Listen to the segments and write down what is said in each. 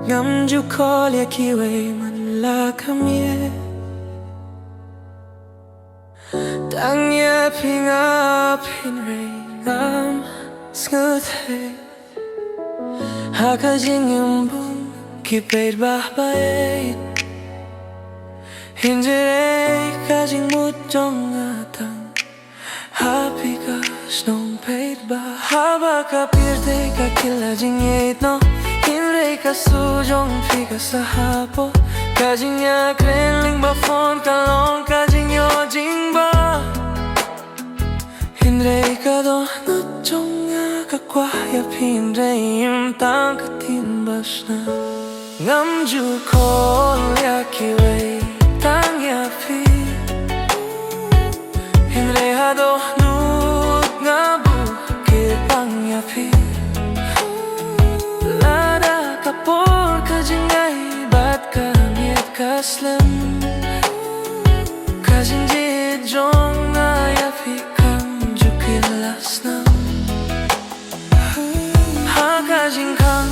ngắm ju khó lia khi vậy mình là khăm ye tăng ye ping up in rain ngắm ngơ thế ha ka jing em bum ki pet ba ba e hinjere ka jing mut trong atang happy ka snow pet ba ha ba ka pirte ka kila jing ye no hinre ka su jong phi ka sahapo ka jing ya kren ling ba phone ka long ka jing yo jing ba hinre ka do no trong ka qua ya pin re im tang ka tin basna ngam ju call ya ki wei tang ya phi hinre ha do nu nga bu ki pang ya phi la da ka por ka jing ai bat ka miet ka slam ka jing je jong nga ya phi kam ju ki lasna Kajing kang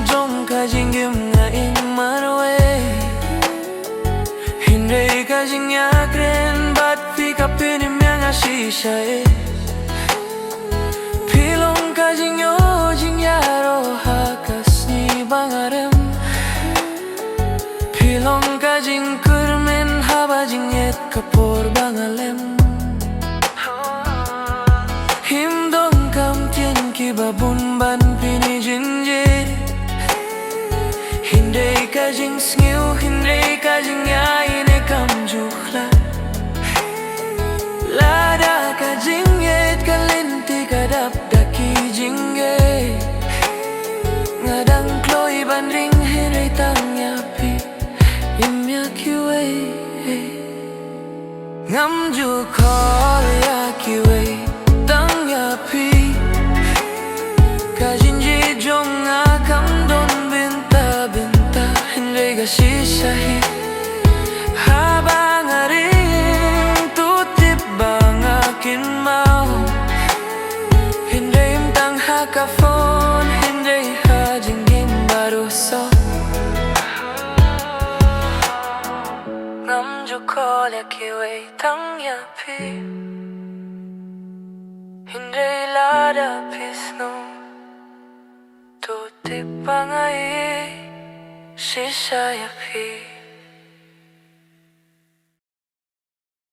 jong kajing gim nga in marwe Hinre kajing ya kren bat fi kapin imyang ashisha e Pilong kajing yo jing yaro hakas ni bangarem Pilong kajing kurmen haba jing yet kapor bangalem Himdong kam tien ki babun ban pini jinje Hindre ka jing sngil hindre ka jing ya ine kam jukhla Lada ka jing yet ka linti ka dap da ki jing ye Ngadang kloi ban ring hindre tang ya pi imya ki wei Ngam ju call ya ki wei tang ya pi Kajinji jong nga kam don binta binta Hinre ga shisha hi Haba nga ring tutip ba nga kin mau Hinre im tang ha ka phone Hinre ha jing gin baru so Ngam ju call ya ki wei tang ya pi Hinre la da pis no Tutip pa nga shisha ya phi